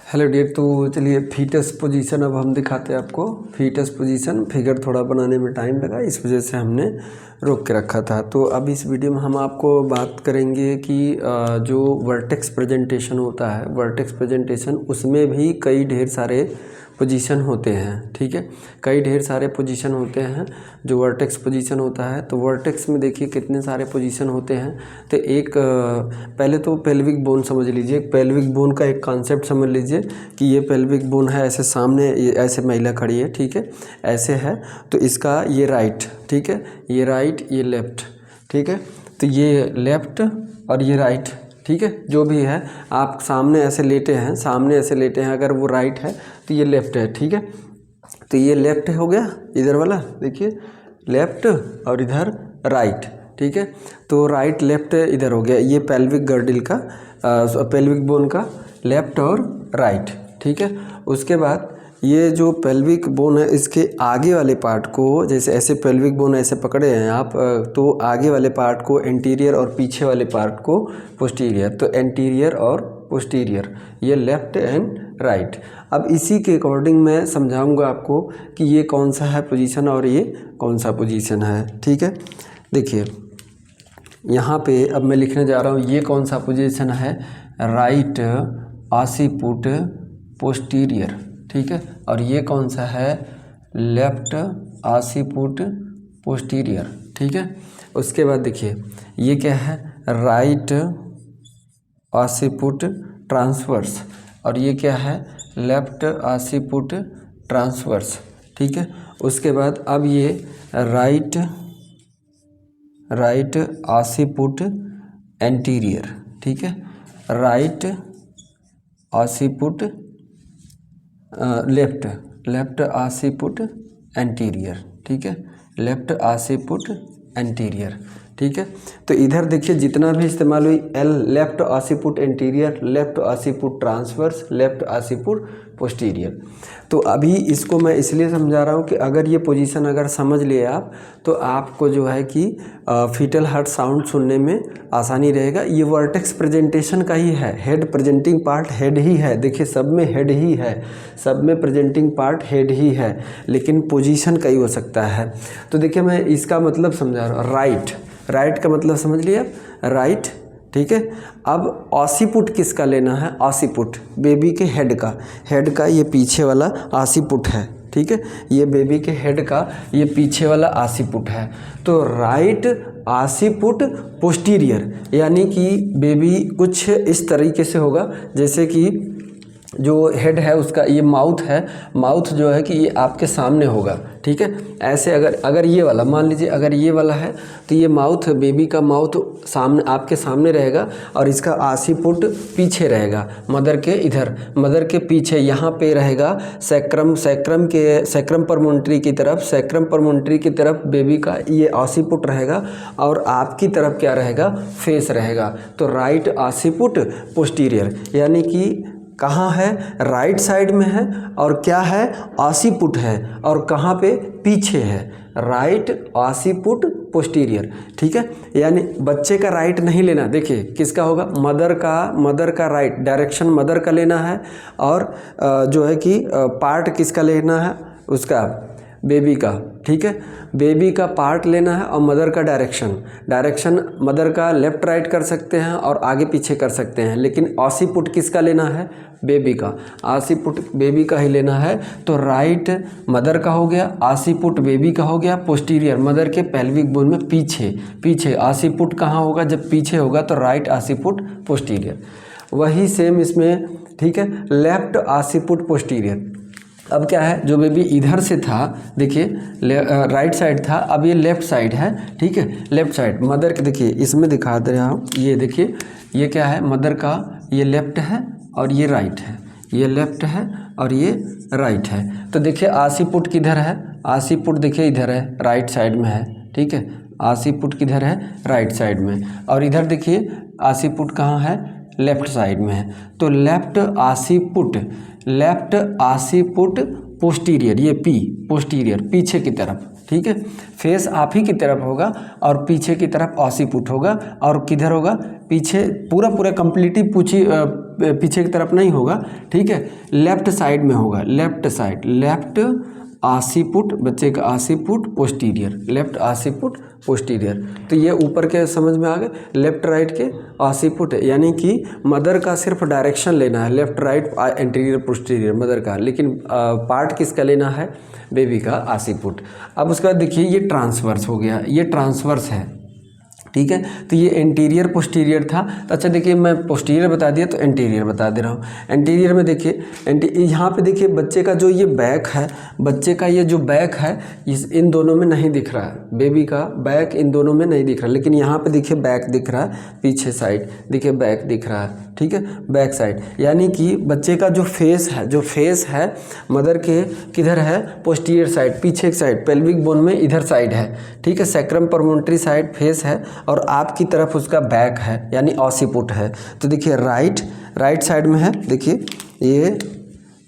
Hello dear. तो चलिए foetus position अब हम दिखाते हैं आपको। फीटस पोजीशन फिगर थोड़ा बनाने में टाइम लगा, इस वजह से हमने रोक के रखा था। तो अब इस वीडियो में हम आपको बात करेंगे कि जो वर्टेक्स प्रेजेंटेशन होता है, वर्टेक्स प्रेजेंटेशन उसमें भी कई ढेर सारे पोजीशन होते हैं। ठीक है, कई ढेर सारे पोजीशन होते हैं जो वर्टेक्स पोजीशन होता है। तो वर्टेक्स में देखिए कितने सारे पोजीशन होते हैं। तो एक पहले तो पेल्विक बोन समझ लीजिए। पेल्विक बोन का एक कॉन्सेप्ट समझ लीजिए कि ये पेल्विक बोन है, ऐसे सामने ये ऐसे महिला खड़ी है, ठीक है, ऐसे है। तो इसका ये राइट, ठीक है, ये राइट, ये लेफ्ट, ठीक है। तो ये लेफ्ट और ये राइट, ठीक है, जो भी है। आप सामने ऐसे लेटे हैं, सामने ऐसे लेटे हैं, अगर वो राइट है तो ये लेफ्ट है, ठीक है। तो ये लेफ्ट हो गया इधर वाला, देखिए लेफ्ट, और इधर राइट, ठीक है। तो राइट लेफ्ट इधर हो गया, ये पेल्विक गर्डिल का पेल्विक बोन का लेफ्ट और राइट, ठीक है। उसके बाद ये जो पेल्विक बोन है, इसके आगे वाले पार्ट को, जैसे ऐसे पेल्विक बोन ऐसे पकड़े हैं आप, तो आगे वाले पार्ट को एंटीरियर और पीछे वाले पार्ट को पोस्टीरियर। तो एंटीरियर और पोस्टीरियर, ये लेफ्ट एंड राइट। अब इसी के अकॉर्डिंग मैं समझाऊंगा आपको कि ये कौन सा है पोजीशन और ये कौन सा पोजीशन है, ठीक है। देखिए यहाँ पे अब मैं लिखने जा रहा हूँ, ये कौन सा पोजीशन है, राइट ऑसिपुट पोस्टीरियर, ठीक है। और ये कौन सा है, लेफ्ट ऑसिपुट पोस्टीरियर, ठीक है। उसके बाद देखिए ये क्या है, राइट ऑसिपुट ट्रांसवर्स, और ये क्या है, लेफ्ट ऑसिपुट ट्रांसवर्स, ठीक है। उसके बाद अब ये राइट ऑसिपुट एंटीरियर, ठीक है, right occiput left occiput anterior, ठीक है, लेफ्ट ऑसिपुट एंटीरियर, ठीक है। तो इधर देखिए जितना भी इस्तेमाल हुई, L left occiput anterior, left occiput transverse, left occiput posterior. तो अभी इसको मैं इसलिए समझा रहा हूँ कि अगर ये पोजीशन अगर समझ लिए आप, तो आपको जो है कि फीटल हार्ट साउंड सुनने में आसानी रहेगा। ये वर्टेक्स प्रेजेंटेशन का ही है, हेड प्रेजेंटिंग पार्ट हेड ही है। देखिए सब में हेड ही है, सब में प्रेजेंटिंग पार्ट हेड ही है, लेकिन पोजीशन कई हो सकता है। तो देखिए मैं इसका मतलब समझा रहा हूँ, राइट का मतलब समझ लिया, राइट, ठीक है। अब ऑसिपुट किसका लेना है, ऑसिपुट बेबी के हेड का ये पीछे वाला ऑसिपुट है, ठीक है। ये बेबी के हेड का ये पीछे वाला ऑसिपुट है। तो राइट ऑसिपुट पोस्टीरियर, यानी कि बेबी कुछ इस तरीके से होगा, जैसे कि जो हेड है उसका ये माउथ है, माउथ जो है कि ये आपके सामने होगा, ठीक है। ऐसे अगर ये वाला मान लीजिए, अगर ये वाला है तो ये माउथ, बेबी का माउथ सामने आपके सामने रहेगा, और इसका ऑसिपुट पीछे रहेगा, मदर के इधर, मदर के पीछे यहाँ पे रहेगा सैक्रम प्रमोन्ट्री की तरफ, सैक्रम प्रमोन्ट्री की तरफ बेबी का ये ऑसिपुट रहेगा, और आपकी तरफ क्या रहेगा, फेस रहेगा। तो राइट ऑसिपुट पोस्टीरियर, यानी कि कहाँ है, राइट साइड में है, और क्या है, ऑसिपुट है, और कहाँ पे, पीछे है, राइट ऑसिपुट पोस्टीरियर, ठीक है। यानी बच्चे का राइट नहीं लेना, देखिए किसका होगा, मदर का राइट डायरेक्शन मदर का लेना है, और जो है कि पार्ट किसका लेना है, उसका बेबी का, ठीक है, बेबी का पार्ट लेना है, और मदर का डायरेक्शन मदर का लेफ्ट राइट कर सकते हैं और आगे पीछे कर सकते हैं, लेकिन ऑसिपुट किसका लेना है, बेबी का, ऑसिपुट बेबी का ही लेना है। तो राइट मदर का हो गया, ऑसिपुट बेबी का हो गया, पोस्टीरियर मदर के पेल्विक बोन में पीछे ऑसिपुट कहाँ होगा, जब पीछे होगा तो राइट ऑसिपुट पोस्टीरियर। वही सेम इसमें, ठीक है, लेफ्ट ऑसिपुट पोस्टीरियर। अब क्या है, जो बेबी इधर से था, देखिए राइट साइड था, अब ये लेफ्ट साइड है, ठीक है, लेफ्ट साइड मदर के, देखिए इसमें दिखा दे रहा हूँ, ये देखिए ये क्या है, मदर का ये लेफ्ट है और ये राइट है, ये लेफ्ट है और ये राइट है। तो देखिए ऑसिपुट किधर है, ऑसिपुट देखिए इधर है, राइट साइड में है, ठीक है, ऑसिपुट किधर है, राइट साइड में, और इधर देखिए ऑसिपुट कहाँ है, लेफ्ट साइड में है। तो लेफ्ट ऑसिपुट पोस्टीरियर, ये पोस्टीरियर पीछे की तरफ, ठीक है, फेस आप ही की तरफ होगा और पीछे की तरफ ऑसिपुट होगा, और किधर होगा, पीछे पूरा कंप्लीटली पीछे की तरफ नहीं होगा, ठीक है, लेफ्ट साइड में होगा, लेफ्ट साइड, लेफ्ट आसिपुट, बच्चे का आसिपुट पोस्टीरियर, लेफ्ट आसिपुट पोस्टीरियर। तो ये ऊपर के समझ में आ गए, लेफ्ट राइट के आसिपुट है, यानी कि मदर का सिर्फ डायरेक्शन लेना है, left right anterior posterior mother का, लेकिन पार्ट किसका लेना है, बेबी का आसिपुट। अब उसके बाद देखिए ये ट्रांसवर्स हो गया, ये ट्रांसवर्स है, ठीक है। तो ये एंटीरियर पोस्टीरियर था। तो अच्छा देखिए मैं पोस्टीरियर बता दिया तो एंटीरियर बता दे रहा हूँ। एंटीरियर में देखिए यहाँ पे देखिए बच्चे का जो ये बैक है, बच्चे का ये जो बैक है इन दोनों में नहीं दिख रहा है, बेबी का बैक इन दोनों में नहीं दिख रहा, लेकिन यहाँ पे देखिए बैक दिख रहा है, पीछे साइड देखिए बैक दिख रहा है, ठीक है, बैक साइड। यानी कि बच्चे का जो फेस है मदर के किधर है, पोस्टीरियर साइड, पीछे की साइड, पेल्विक बोन में इधर साइड है, ठीक है, सैक्रम प्रमोन्टरी साइड फेस है और आपकी तरफ उसका बैक है, यानी ऑसिपुट है। तो देखिए राइट साइड में है, देखिए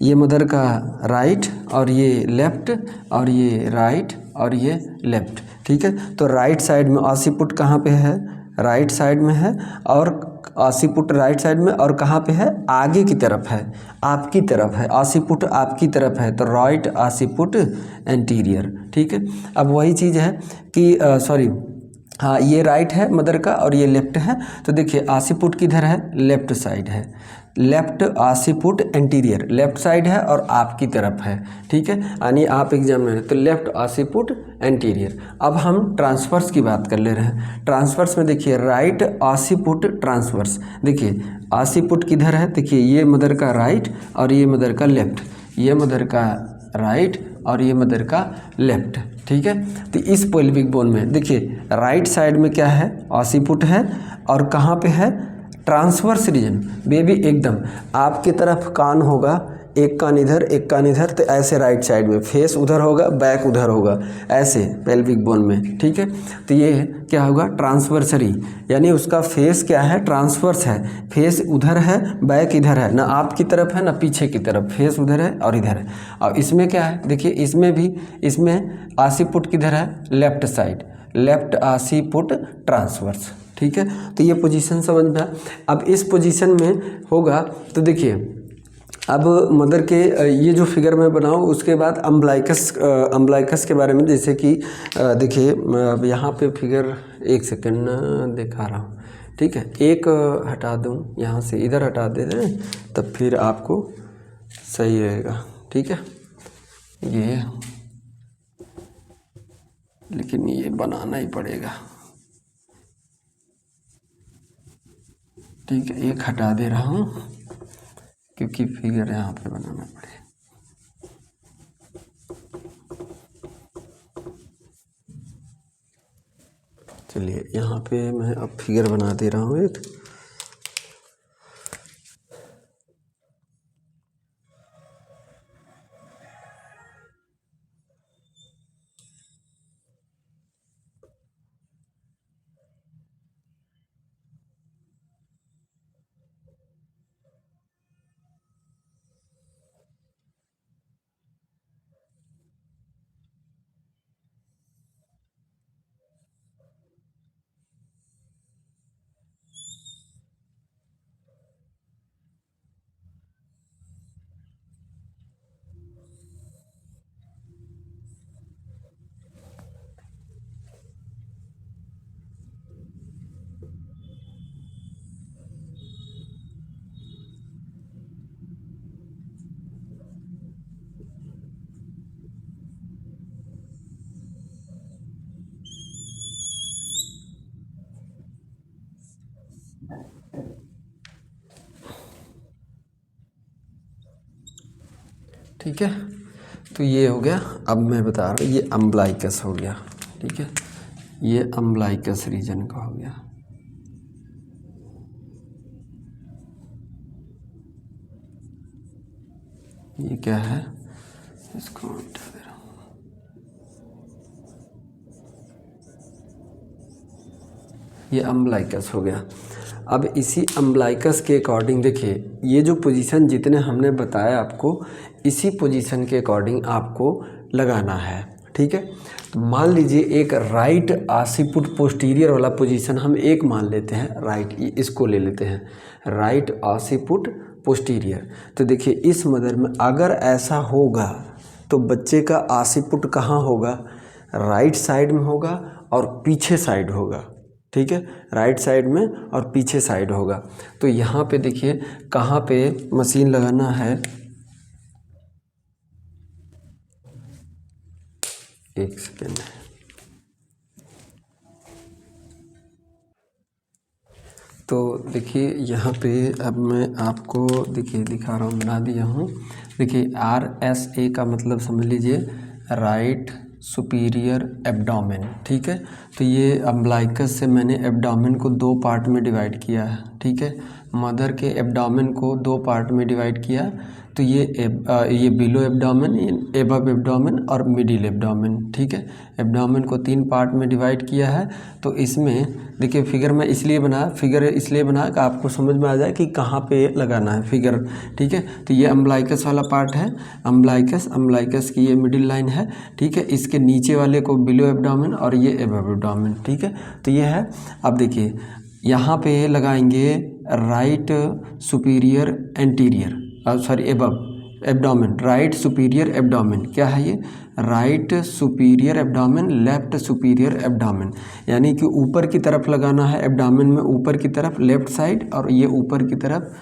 ये मदर का राइट और ये लेफ्ट और ये राइट और ये लेफ्ट, ठीक है। तो राइट साइड में ऑसिपुट कहाँ पे है, राइट साइड में है, और ऑसिपुट राइट साइड में, और कहाँ पे है, आगे की तरफ है, आपकी तरफ है, ऑसिपुट आपकी तरफ है, तो राइट ऑसिपुट एंटीरियर, ठीक है। अब वही चीज़ है कि हाँ ये राइट है मदर का और ये लेफ्ट है। तो देखिए ऑसिपुट किधर है, लेफ्ट साइड है, left occiput anterior left side है और आपकी तरफ है, ठीक है, यानी आप एग्जाम में, तो लेफ्ट ऑसिपुट एंटीरियर। अब हम ट्रांसवर्स की बात कर ले रहे हैं। ट्रांसवर्स में देखिए राइट ऑसिपुट ट्रांसवर्स, देखिए ऑसिपुट किधर है, देखिए ये मदर का राइट और ये मदर का लेफ्ट, ये मदर का राइट और ये मदर का लेफ्ट, ठीक है। तो इस पेल्विक बोन में देखिए राइट साइड में क्या है, ऑसिपुट है, और कहाँ पे है, ट्रांसवर्स रीजन, बेबी एकदम आपकी तरफ कान होगा, एक कान इधर एक कान इधर, तो ऐसे राइट साइड में फेस उधर होगा, बैक उधर होगा, ऐसे पेल्विक बोन में, ठीक है। तो ये क्या होगा, ट्रांसवर्सरी, यानी उसका फेस क्या है, ट्रांसवर्स है, फेस उधर है बैक इधर है, ना आपकी तरफ है ना पीछे की तरफ, फेस उधर है और इधर है। और इसमें क्या है, देखिए इसमें ऑसिपुट किधर है, left side, left occiput transverse, ठीक है। तो ये पोजीशन समझ में। अब इस पोजीशन में होगा तो देखिए अब मदर के ये जो फिगर मैं बनाऊँ, उसके बाद अम्बलाइकस के बारे में, जैसे कि देखिए अब यहाँ पे फिगर, एक सेकंड दिखा रहा हूँ, ठीक है, एक हटा दूँ यहाँ से, इधर हटा दे दें तब फिर आपको सही रहेगा, ठीक है। ये लेकिन ये बनाना ही पड़ेगा, ठीक है, एक हटा दे रहा हूँ क्योंकि फिगर यहाँ पे बनाना पड़ेगा। चलिए यहाँ पे मैं अब फिगर बना दे रहा हूँ एक, ठीक है। तो ये हो गया। अब मैं बता रहा हूँ ये अम्बलाइकस हो गया, ठीक है, ये अम्बलाइकस रीजन का हो गया। ये क्या है, इसको हटा दे रहा हूँ। ये अम्बलाइकस हो गया। अब इसी अम्बलाइकस के अकॉर्डिंग देखिए, ये जो पोजीशन जितने हमने बताया आपको, इसी पोजीशन के अकॉर्डिंग आपको लगाना है, ठीक है। तो मान लीजिए एक राइट ऑसिपुट पोस्टीरियर वाला पोजीशन हम एक मान लेते हैं, राइट, इसको ले लेते हैं, राइट ऑसिपुट पोस्टीरियर। तो देखिए इस मदर में अगर ऐसा होगा तो बच्चे का ऑसिपुट कहाँ होगा, राइट साइड में होगा और पीछे साइड होगा, ठीक है, राइट साइड में और पीछे साइड होगा। तो यहाँ पे देखिए कहाँ पे मशीन लगाना है, एक सेकेंड। तो देखिए यहाँ पे अब मैं आपको देखिए दिखा रहा हूँ, बना दिया हूँ। देखिए RSA का मतलब समझ लीजिए राइट सुपीरियर एब्डोमेन, ठीक है। तो ये अम्बलाइकस से मैंने एब्डोमेन को दो पार्ट में डिवाइड किया है, ठीक है। मदर के एब्डोमेन को दो पार्ट में डिवाइड किया। तो ये बिलो एब्डोमेन, एबव एब्डोमेन और मिडिल एब्डोमेन, ठीक है। एब्डोमेन को तीन पार्ट में डिवाइड किया है। तो इसमें देखिए फिगर मैं इसलिए बनाया कि आपको समझ में आ जाए कि कहाँ पे लगाना है फिगर, ठीक है। तो ये अम्बलाइकस वाला पार्ट है, अम्बलाइकस की ये मिडिल लाइन है, ठीक है। इसके नीचे वाले को बिलो एब्डोमेन और ये एबव एब्डोमेन, ठीक है। तो ये है। अब देखिए यहाँ पे लगाएंगे right superior anterior, sorry above abdomen, right superior abdomen. क्या है ये, right superior abdomen, left superior abdomen, यानी कि ऊपर की तरफ लगाना है एब्डोमेन में, ऊपर की तरफ लेफ्ट साइड, और ये ऊपर की तरफ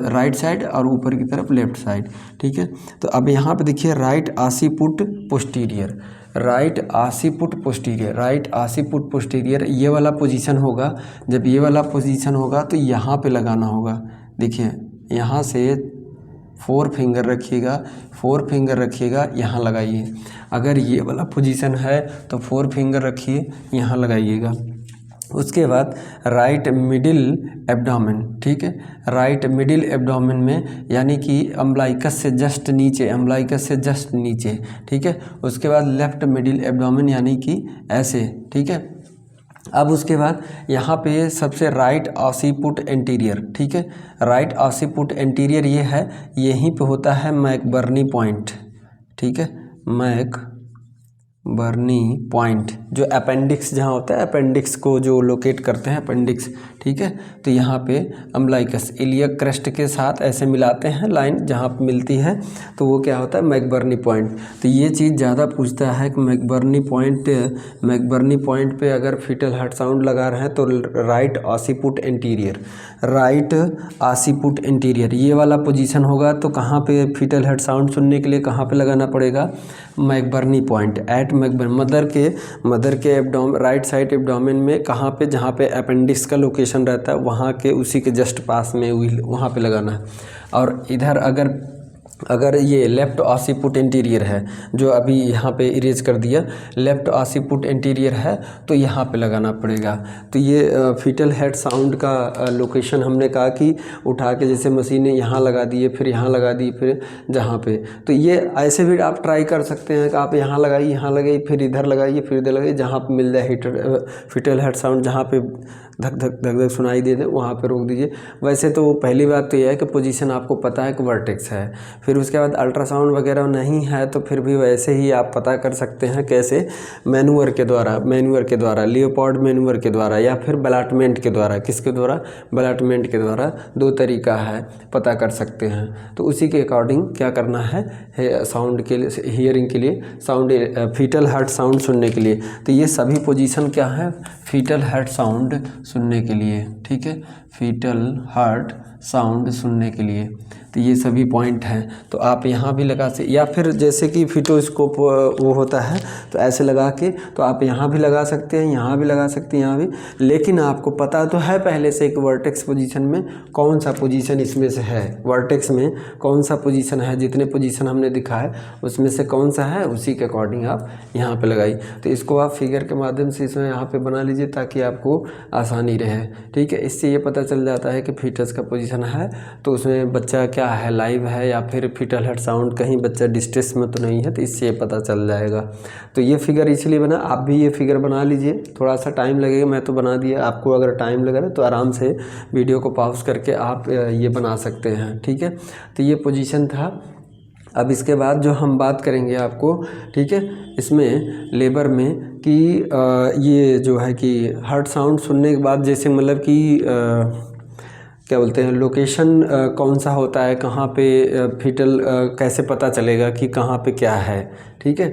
राइट साइड और ऊपर की तरफ लेफ्ट साइड, ठीक है। तो अब यहाँ पे देखिए right occiput posterior, right occiput posterior, right occiput posterior ये वाला पोजीशन होगा। जब ये वाला पोजीशन होगा तो यहाँ पे लगाना होगा। देखिए यहाँ से 4 फिंगर रखिएगा, यहाँ लगाइए। अगर ये वाला पोजीशन है तो 4 फिंगर रखिए, यहाँ लगाइएगा। उसके बाद राइट मिडिल एब्डोमेन, ठीक है, राइट मिडिल एब्डोमेन में यानी कि अम्बलाइकस से जस्ट नीचे, ठीक है। उसके बाद लेफ्ट मिडिल एब्डोमेन यानी कि ऐसे, ठीक है। अब उसके बाद यहाँ पे सबसे राइट ऑसिपुट एंटीरियर, ठीक है, राइट ऑसिपुट एंटीरियर ये है, यहीं पे होता है मैकबर्नी पॉइंट, ठीक है, मैकबर्नी पॉइंट, जो अपेंडिक्स जहाँ होता है, अपेंडिक्स को जो लोकेट करते हैं अपेंडिक्स, ठीक है। तो यहाँ पे अम्बलाइकस इलियक क्रेस्ट के साथ ऐसे मिलाते हैं लाइन, जहाँ पे मिलती है तो वो क्या होता है, मैकबर्नी पॉइंट। तो ये चीज़ ज़्यादा पूछता है कि मैकबर्नी पॉइंट पे अगर फीटल हार्ट साउंड लगा रहे हैं तो राइट ऑसिपुट एंटीरियर ये वाला पोजीशन होगा। तो कहाँ पे फीटल हार्ट साउंड सुनने के लिए कहाँ पे लगाना पड़ेगा, McBurney point, at McBurney, mother के राइट साइड एब्डोमेन में कहाँ पे, जहाँ पे अपेंडिक्स का लोकेशन रहता है वहाँ के उसी के जस्ट पास में वहाँ पे लगाना है। और इधर अगर ये लेफ्ट ऑसिपुट इंटीरियर है, जो अभी यहाँ पे इरेज कर दिया, लेफ्ट ऑसिपुट इंटीरियर है तो यहाँ पे लगाना पड़ेगा। तो ये फीटल हेड साउंड का लोकेशन हमने कहा कि उठा के जैसे मशीन ने यहाँ लगा दिए, फिर यहाँ लगा दी, फिर जहाँ पे, तो ये ऐसे भी आप ट्राई कर सकते हैं कि आप यहाँ लगाइए, फिर इधर लगाइए, फिर इधर लगाइए, जहाँ पे मिल जाए फीटल हेड साउंड, जहाँ पे धक धक सुनाई दे वहाँ पे रोक दीजिए। वैसे तो पहली बात तो यह है कि पोजीशन आपको पता है कि वर्टेक्स है। फिर उसके बाद अल्ट्रासाउंड वगैरह नहीं है तो फिर भी वैसे ही आप पता कर सकते हैं, कैसे, मैनुअर के द्वारा, लियोपोल्ड मैनुअर के द्वारा, या फिर बलाटमेंट के द्वारा। किसके द्वारा, बलाटमेंट के द्वारा। 2 तरीका है, पता कर सकते हैं। तो उसी के अकॉर्डिंग क्या करना है साउंड के लिए, हियरिंग के लिए, साउंड फीटल हार्ट साउंड सुनने के लिए। तो ये सभी पोजीशन क्या है, फीटल हार्ट साउंड सुनने के लिए, ठीक है, फीटल हार्ट साउंड सुनने के लिए। तो ये सभी पॉइंट हैं, तो आप यहाँ भी लगा सकते, या फिर जैसे कि फिटोस्कोप वो होता है तो ऐसे लगा के, तो आप यहाँ भी लगा सकते हैं, यहाँ भी लगा सकते हैं, यहाँ भी। लेकिन आपको पता तो है पहले से एक वर्टेक्स पोजीशन में कौन सा पोजीशन इसमें से है, वर्टेक्स में कौन सा पोजीशन है, जितने पोजीशन हमने दिखाए उसमें से कौन सा है, उसी के अकॉर्डिंग आप यहाँ पे लगाइए। तो इसको आप फिगर के माध्यम से इसमें यहाँ पे बना लीजिए ताकि आपको आसानी रहे, ठीक है। इससे ये पता चल जाता है कि फीटस का पोजीशन है तो उसमें बच्चा क्या है, लाइव है या फिर फीटल हेड साउंड, कहीं बच्चा डिस्ट्रेस में तो नहीं है, तो इससे ये पता चल जाएगा। तो ये फिगर इसलिए बना, आप भी ये फिगर बना लीजिए, थोड़ा सा टाइम लगेगा, मैं तो बना दिया। आपको अगर टाइम लगे तो आराम से वीडियो को पॉज करके आप ये बना सकते हैं, ठीक है। तो ये पोजीशन था। अब इसके बाद जो हम बात करेंगे आपको, ठीक है, इसमें लेबर में कि ये जो है कि हार्ट साउंड सुनने के बाद जैसे मतलब कि क्या बोलते हैं लोकेशन कौन सा होता है, कहाँ पे फीटल कैसे पता चलेगा कि कहाँ पे क्या है, ठीक है।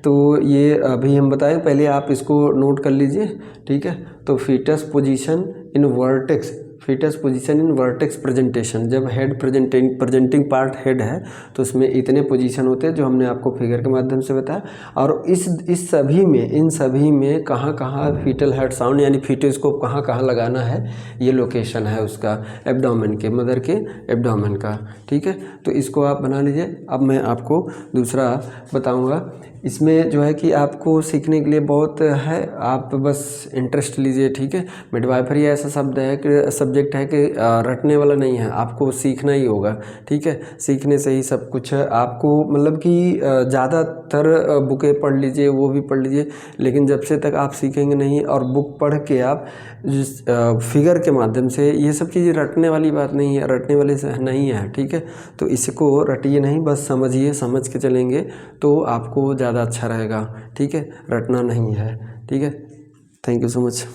तो ये अभी हम बताएं, पहले आप इसको नोट कर लीजिए, ठीक है। तो fetus position in vertex, fetus position in vertex presentation, जब हेड प्रेजेंटिंग पार्ट हेड है तो उसमें इतने पोजीशन होते हैं जो हमने आपको फिगर के माध्यम से बताया। और इस सभी में, इन सभी में कहाँ कहाँ फीटल हेड साउंड यानी फीटोस्कोप कहाँ कहाँ लगाना है, ये लोकेशन है उसका एब्डोमेन के, मदर के एब्डोमेन का, ठीक है। तो इसको आप बना लीजिए। अब मैं आपको दूसरा बताऊँगा। इसमें जो है कि आपको सीखने के लिए बहुत है, आप बस इंटरेस्ट लीजिए, ठीक है। मिडवाइफरी ऐसा शब्द है कि सब्जेक्ट है कि रटने वाला नहीं है, आपको सीखना ही होगा, ठीक है। सीखने से ही सब कुछ है। आपको मतलब कि ज़्यादातर बुकें पढ़ लीजिए, वो भी पढ़ लीजिए, लेकिन जब से तक आप सीखेंगे नहीं और बुक पढ़ के आप फिगर के माध्यम से, ये सब चीज़ें रटने वाली बात नहीं है, रटने वाली नहीं है, ठीक है। तो इसको रटिए नहीं, बस समझिए, समझ के चलेंगे तो आपको ज़्यादा अच्छा रहेगा, ठीक है। रटना नहीं है, ठीक है। Thank you so much.